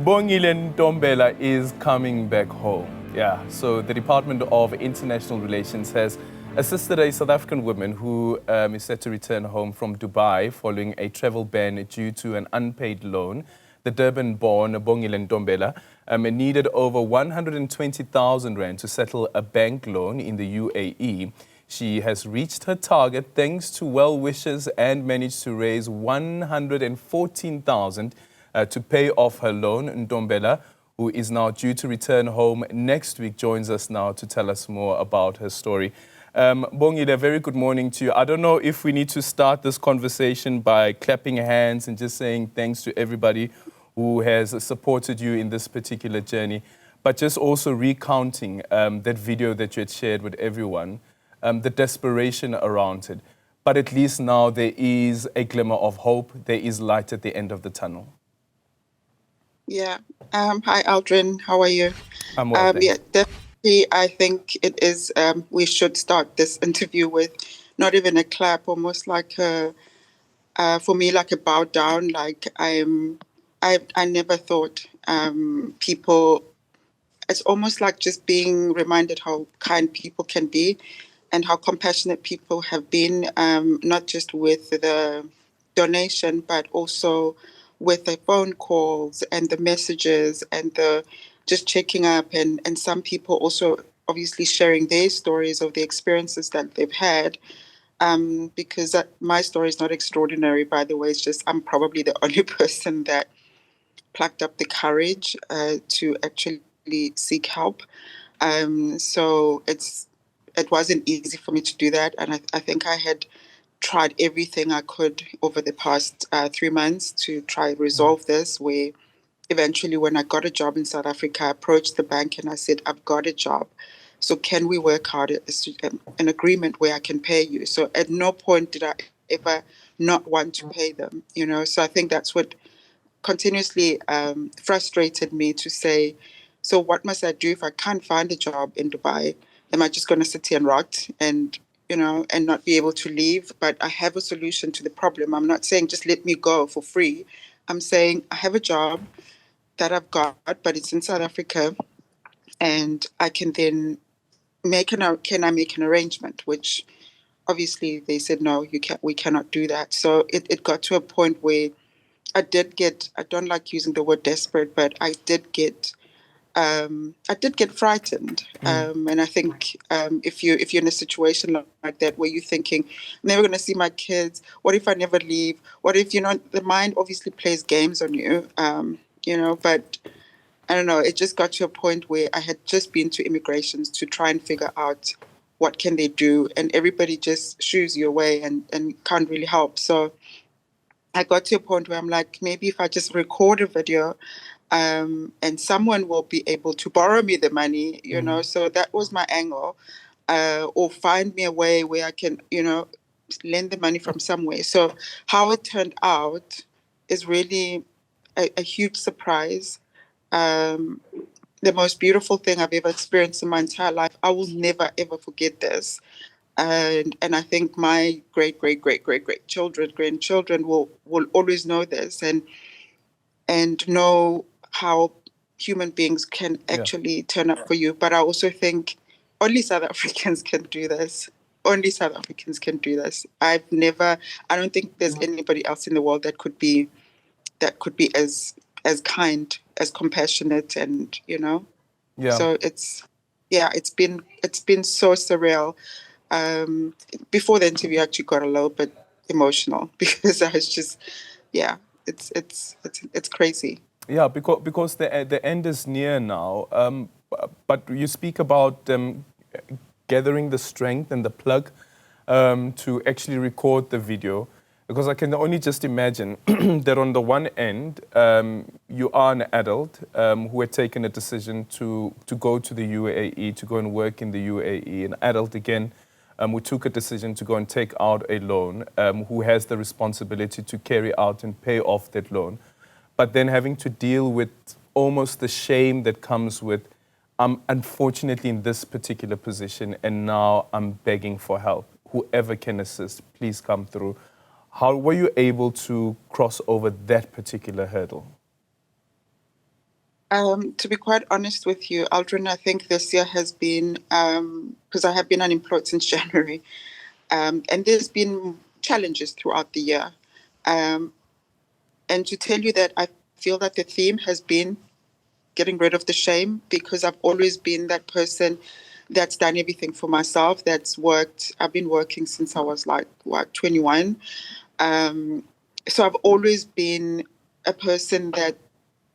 Bongile Ntombela is coming back home. Yeah, so the Department of International Relations has assisted a South African woman who is set to return home from Dubai following a travel ban due to an unpaid loan. The Durban-born Bongile Ntombela needed over 120,000 rand to settle a bank loan in the UAE. She has reached her target thanks to well wishes and managed to raise 114,000 to pay off her loan. Ntombela, who is now due to return home next week, joins us now to tell us more about her story. Bongile, a very good morning to you. I don't know if we need to start this conversation by clapping hands and just saying thanks to everybody who has supported you in this particular journey, but just also recounting that video that you had shared with everyone, the desperation around it. But at least now there is a glimmer of hope. There is light at the end of the tunnel. Yeah. Hi, Aldrin. How are you? I'm well, thanks. Yeah, definitely. I think it is. We should start this interview with not even a clap, almost like a, for me, like a bow down. Like I never thought people. It's almost like just being reminded how kind people can be, and how compassionate people have been. Not just with the donation, but also with the phone calls and the messages and the just checking up, and some people also obviously sharing their stories of the experiences that they've had, because my story is not extraordinary, by the way. It's just I'm probably the only person that plucked up the courage to actually seek help. So it wasn't easy for me to do that, and I think I had tried everything I could over the past 3 months to try resolve this. Where eventually, when I got a job in South Africa, I approached the bank and I said, "I've got a job, so can we work out an agreement where I can pay you?" So at no point did I ever not want to pay them. So I think that's what continuously frustrated me, to say, so what must I do if I can't find a job in Dubai? Am I just going to sit here and rot and not be able to leave? But I have a solution to the problem. I'm not saying just let me go for free. I'm saying I have a job that I've got, but it's in South Africa, and I can then can I make an arrangement? Which obviously they said no, we cannot do that. So it got to a point where I don't like using the word desperate, but I did get frightened. And I think if you're in a situation like that where you're thinking, I'm never going to see my kids, what if I never leave? What if, the mind obviously plays games on you, but I don't know, it just got to a point where I had just been to immigrations to try and figure out what can they do, and everybody just shoos you away and can't really help. So I got to a point where I'm like, maybe if I just record a video, and someone will be able to borrow me the money, So that was my angle, or find me a way where I can, lend the money from somewhere. So how it turned out is really a huge surprise. The most beautiful thing I've ever experienced in my entire life. I will never ever forget this. And I think my great grandchildren will always know this, and know how human beings can actually turn up for you. But I also think only South Africans can do this. Only South Africans can do this. I don't think there's anybody else in the world that could be as kind, as compassionate, and So it's been so surreal. Before the interview, I actually got a little bit emotional because I was just, it's crazy. Yeah, because the end is near now. But you speak about gathering the strength and the plug to actually record the video. Because I can only just imagine that on the one end, you are an adult who had taken a decision to go to the UAE, to go and work in the UAE. An adult, again, who took a decision to go and take out a loan, who has the responsibility to carry out and pay off that loan. But then having to deal with almost the shame that comes with, I'm unfortunately in this particular position and now I'm begging for help. Whoever can assist, please come through. How were you able to cross over that particular hurdle? To be quite honest with you, Aldrin, I think this year has been, because I have been unemployed since January, and there's been challenges throughout the year. Um, and to tell you that I feel that the theme has been getting rid of the shame, because I've always been that person that's done everything for myself, that's worked. I've been working since I was like, what, 21. Um, so I've always been a person that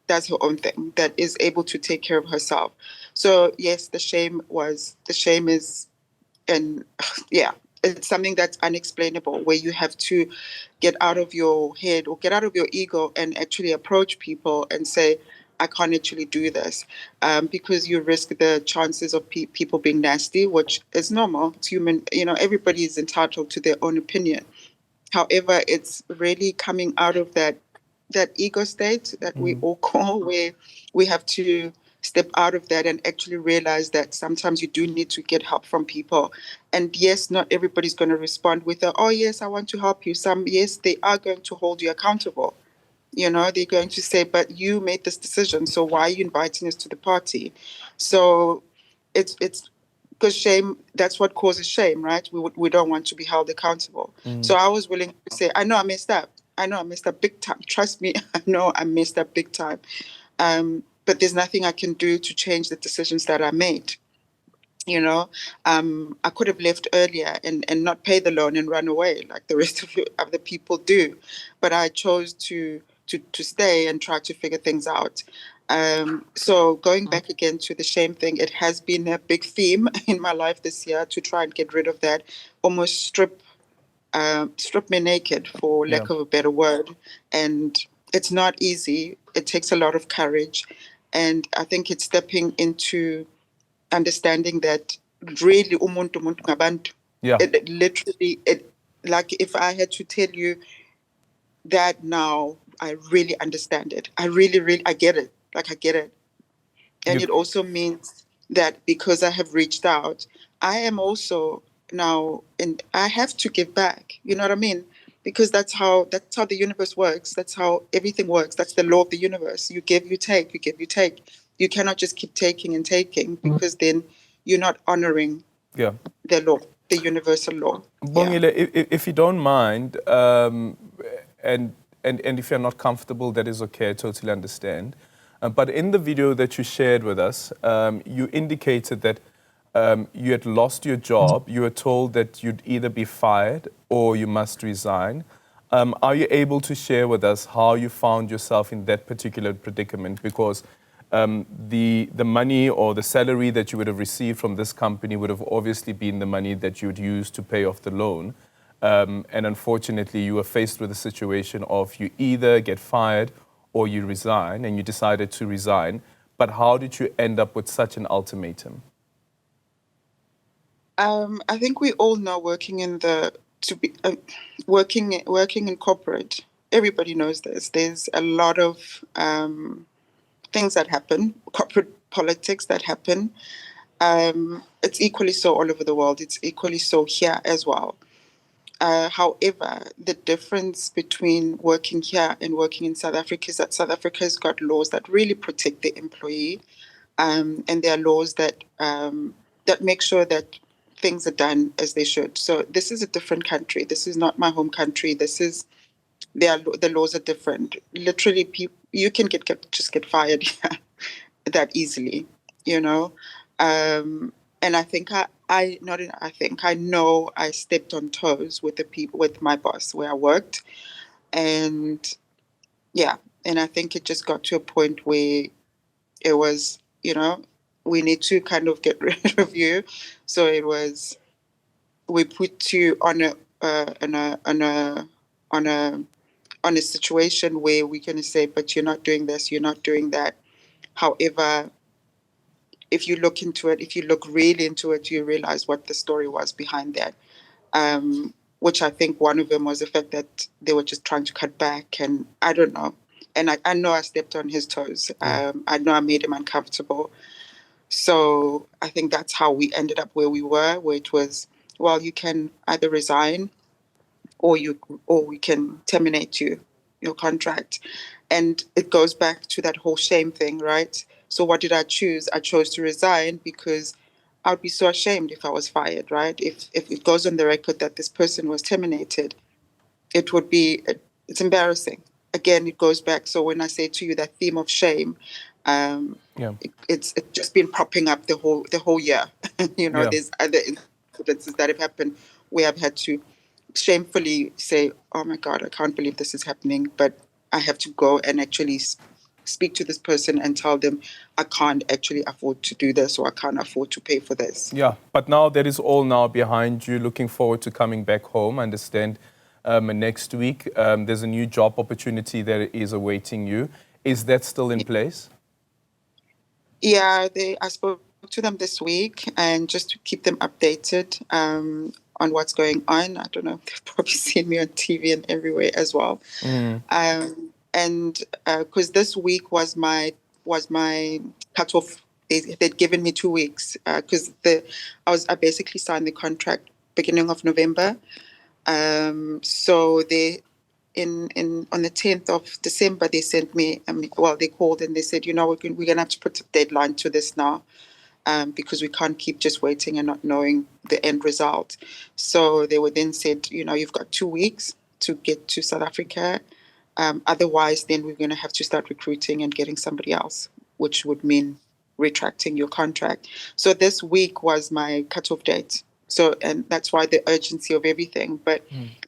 does her own thing, that is able to take care of herself. So yes, the shame is, and yeah, it's something that's unexplainable, where you have to get out of your head or get out of your ego and actually approach people and say, I can't actually do this, because you risk the chances of people being nasty, which is normal. It's human. Everybody is entitled to their own opinion. However, it's really coming out of that ego state that we all call, where we have to step out of that and actually realize that sometimes you do need to get help from people. And yes, not everybody's going to respond with a, oh yes, I want to help you. Some, yes, they are going to hold you accountable. They're going to say, but you made this decision, so why are you inviting us to the party? So it's because shame, that's what causes shame, right? We don't want to be held accountable. So I was willing to say, I know I messed up. I know I messed up big time. Trust me, I know I messed up big time. But there's nothing I can do to change the decisions that I made. I could have left earlier and not pay the loan and run away like the rest of the people do, but I chose to stay and try to figure things out. So going back again to the shame thing, it has been a big theme in my life this year to try and get rid of that, almost strip me naked, for Yeah. lack of a better word. And it's not easy. It takes a lot of courage, and I think it's stepping into understanding that really umuntu ngabantu. Yeah. It literally, like if I had to tell you that now, I really understand it. I really, really, I get it. Like I get it. And You, it also means that because I have reached out, I am also now, and I have to give back. You know what I mean? Because that's how the universe works. That's how everything works. That's the law of the universe. You give, you take, you give, you take. You cannot just keep taking and taking, because then you're not honoring yeah. the law, the universal law. Yeah. Bongile, if you don't mind, and, and if you're not comfortable, that is okay. I totally understand. But in the video that you shared with us, you indicated that you had lost your job. You were told that you'd either be fired or you must resign. Are you able to share with us how you found yourself in that particular predicament? Because the money or the salary that you would have received from this company would have obviously been the money that you would use to pay off the loan. And unfortunately, you were faced with a situation of you either get fired or you resign, and you decided to resign. But how did you end up with such an ultimatum? I think we all know, working in the to be working in corporate. Everybody knows this. There's a lot of things that happen, corporate politics that happen. It's equally so all over the world. It's equally so here as well. However, the difference between working here and working in South Africa is that South Africa has got laws that really protect the employee, and there are laws that make sure that things are done as they should. So this is a different country. This is not my home country. The laws are different. Literally, you can just get fired here that easily, you know. And I think I not in, I think I know I stepped on toes with the people, with my boss where I worked, and yeah, and I think it just got to a point where it was, we need to kind of get rid of you. So it was, we put you on a situation where we're going to say, but you're not doing this, you're not doing that. However, if you look into it, if you look really into it, you realize what the story was behind that. Which I think one of them was the fact that they were just trying to cut back, and I don't know. And I know I stepped on his toes. I know I made him uncomfortable. So I think that's how we ended up where we were, where it was, well, you can either resign or we can terminate your contract. And it goes back to that whole shame thing, right? So what did I choose? I chose to resign because I would be so ashamed if I was fired, right? If it goes on the record that this person was terminated, it would be, it's embarrassing. Again, it goes back. So when I say to you that theme of shame, Yeah. it's just been propping up the whole year. You know, Yeah. there's other incidences that have happened where I've had to shamefully say, "Oh my God, I can't believe this is happening," but I have to go and actually speak to this person and tell them I can't actually afford to do this, or I can't afford to pay for this. Yeah, but now that is all now behind you. Looking forward to coming back home. I understand next week there's a new job opportunity that is awaiting you. Is that still in place? Yeah, I spoke to them this week, and just to keep them updated on what's going on. I don't know, they've probably seen me on TV and everywhere as well. And because this week was my cutoff. They'd given me 2 weeks because I basically signed the contract beginning of November. So they on the 10th of December, they sent me, they called and they said, you know, we're going to have to put a deadline to this now because we can't keep just waiting and not knowing the end result. So they were then said, you know, you've got 2 weeks to get to South Africa. Otherwise, then we're going to have to start recruiting and getting somebody else, which would mean retracting your contract. So this week was my cutoff date. So, and that's why the urgency of everything. But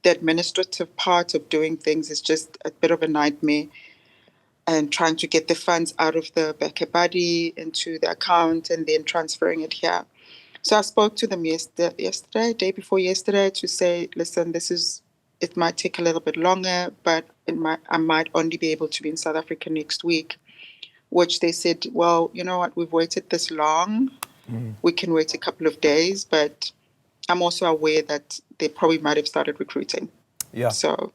the administrative part of doing things is just a bit of a nightmare, and trying to get the funds out of the Bekebadi into the account and then transferring it here. So I spoke to them yesterday, day before yesterday, to say, listen, it might take a little bit longer, but I might only be able to be in South Africa next week, which they said, well, you know what, we've waited this long. We can wait a couple of days, but I'm also aware that they probably might have started recruiting. Yeah. So,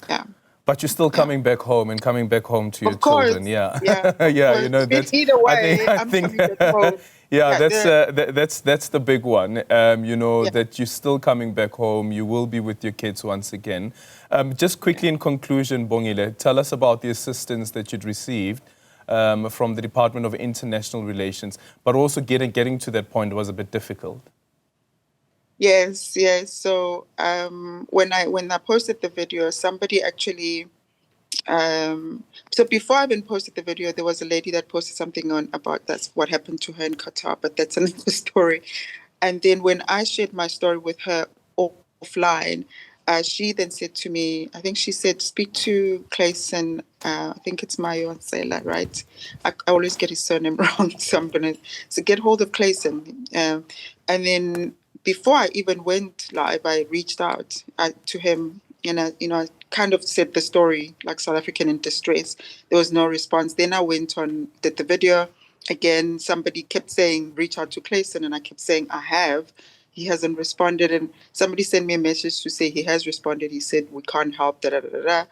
yeah. But you're still coming back home and coming back home to your Of course, children, yeah, yeah. yeah. You know, that's Either way, I I'm think, coming back home. yeah, Yeah, that's the big one. You know, Yeah. that you're still coming back home. You will be with your kids once again. Just quickly in conclusion, Bongile, tell us about the assistance that you'd received from the Department of International Relations, but also getting to that point was a bit difficult. Yes. So when I posted the video, somebody actually so before I even posted the video, there was a lady that posted something on about that's what happened to her in Qatar, but that's another story. And then when I shared my story with her offline, she then said to me, I think she said, speak to Clayson. I think it's Mayo Ansela, right? I always get his surname wrong, so I'm gonna get hold of Clayson. And then before I even went live, I reached out to him, and I kind of said the story like South African in distress. There was no response. Then I went on, did the video. Again, somebody kept saying, reach out to Clayson, and I kept saying, I have. He hasn't responded. And somebody sent me a message to say he has responded. He said, we can't help, da da da da.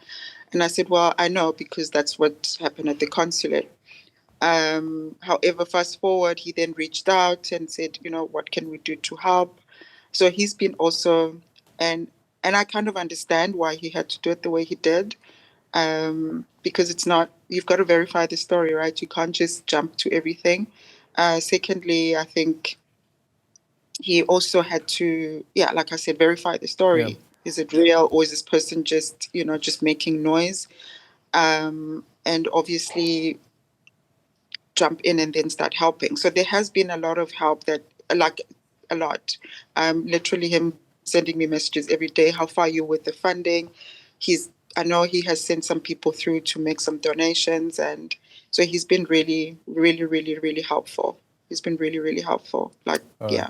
And I said, well, I know, because that's what happened at the consulate. However, fast forward, he then reached out and said, you know, what can we do to help? So he's been also, and I kind of understand why he had to do it the way he did, because it's not, you've got to verify the story, right? You can't just jump to everything. Secondly, I think he also had to, like I said, verify the Yeah. story. Is it real, or is this person just, just making noise? And obviously jump in and then start helping. So there has been a lot of help a lot. Literally him sending me messages every day. How far are you with the funding? I know he has sent some people through to make some donations. And so he's been really, really, really, really helpful. He's been really, really helpful. Yeah.